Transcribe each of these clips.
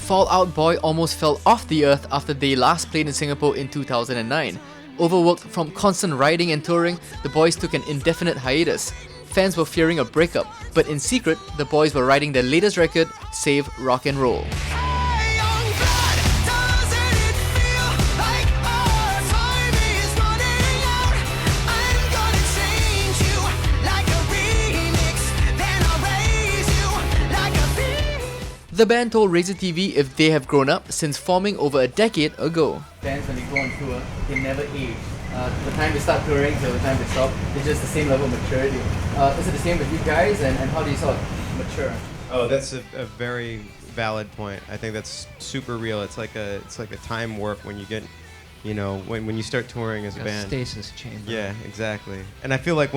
Fall Out Boy almost fell off the earth after they last played in Singapore in 2009. Overworked from constant writing and touring, the boys took an indefinite hiatus. Fans were fearing a breakup, but in secret, the boys were writing their latest record, Save Rock and Roll. The band told Razor TV if they have grown up since forming over a decade ago. Bands, when they go on tour, they never age. The time they start touring till the time they stop, it's just the same level of maturity. Is it the same with you guys, and how do you sort of mature? Oh, that's a very valid point. I think that's super real. It's like a time warp when you get, when you start touring as a band. Stasis chamber. Yeah, exactly. And I feel like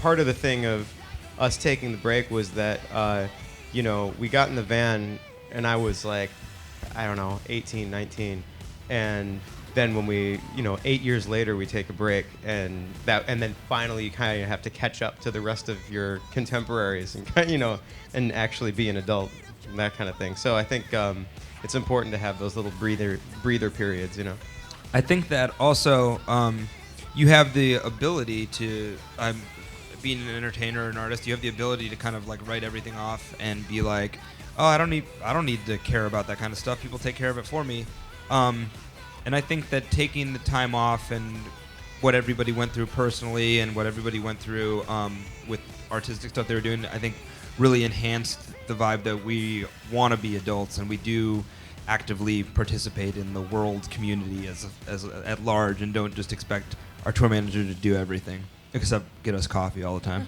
part of the thing of us taking the break was that we got in the van and I was like, I don't know, 18, 19. And then when we, 8 years later, we take a break and then finally you kind of have to catch up to the rest of your contemporaries and, and actually be an adult and that kind of thing. So I think it's important to have those little breather periods, I think that also you have the ability to, being an entertainer, an artist, you have the ability to kind of like write everything off and be like, oh, I don't need to care about that kind of stuff. People take care of it for me. And I think that taking the time off and what everybody went through personally and what everybody went through with artistic stuff they were doing, I think really enhanced the vibe that we want to be adults and we do actively participate in the world community as at large and don't just expect our tour manager to do everything. Except get us coffee all the time.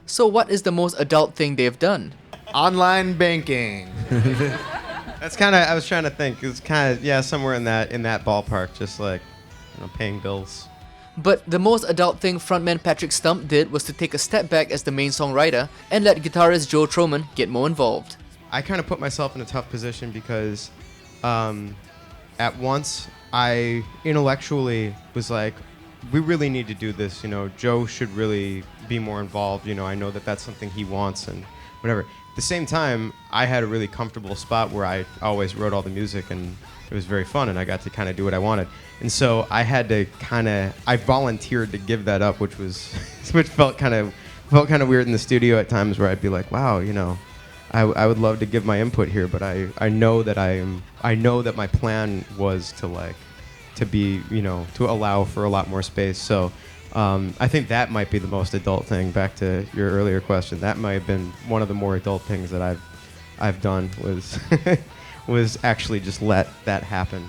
So what is the most adult thing they've done? Online banking. That's kind of, I was trying to think, it's kind of, somewhere in that ballpark, just like, paying bills. But the most adult thing frontman Patrick Stump did was to take a step back as the main songwriter and let guitarist Joe Troman get more involved. I kind of put myself in a tough position because at once I intellectually was like, we really need to do this, Joe should really be more involved, I know that that's something he wants and whatever. At the same time, I had a really comfortable spot where I always wrote all the music and it was very fun and I got to kind of do what I wanted. And so I had to I volunteered to give that up, which felt kind of weird in the studio at times where I'd be like, wow, I would love to give my input here, but I know that my plan was to be, to allow for a lot more space. So I think that might be the most adult thing. Back to your earlier question, that might have been one of the more adult things that I've done was was actually just let that happen,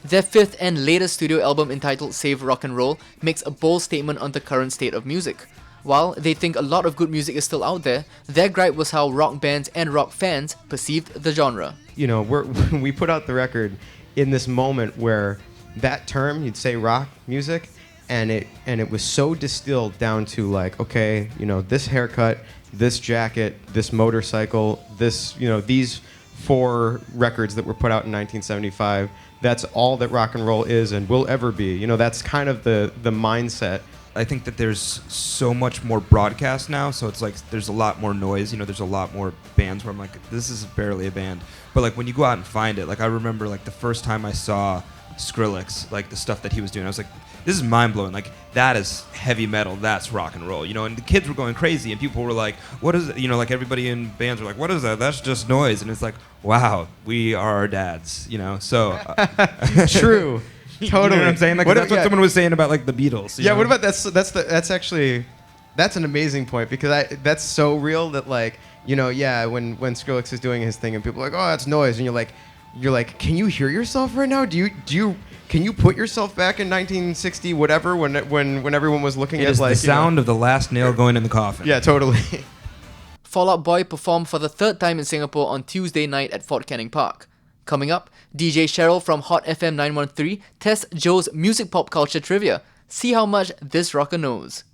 Their fifth and latest studio album entitled Save Rock and Roll makes a bold statement on the current state of music. While they think a lot of good music is still out there, their gripe was how rock bands and rock fans perceived the genre. We put out the record in this moment where that term, you'd say rock music, and it was so distilled down to like, okay, this haircut, this jacket, this motorcycle, this, these 4 records that were put out in 1975, that's all that rock and roll is and will ever be. That's kind of the mindset. I think that there's so much more broadcast now, so it's like there's a lot more noise. There's a lot more bands where I'm like, this is barely a band. But like when you go out and find it, like I remember like the first time I saw Skrillex, like the stuff that he was doing, I was like, this is mind blowing. Like that is heavy metal, that's rock and roll. And the kids were going crazy, and people were like, what is it? Like everybody in bands were like, what is that? That's just noise. And it's like, wow, we are our dads. So true. Totally. You know what I'm saying? Like that's what someone was saying about like the Beatles. Yeah. What about that's actually an amazing point because that's so real that like when Skrillex is doing his thing and people are like, oh, that's noise, and you're like, can you hear yourself right now? Can you put yourself back in 1960 whatever when everyone was looking at like the sound of the last nail going in the coffin. Yeah, totally. Fall Out Boy performed for the 3rd time in Singapore on Tuesday night at Fort Canning Park. Coming up, DJ Cheryl from Hot FM 913 tests Joe's music pop culture trivia. See how much this rocker knows.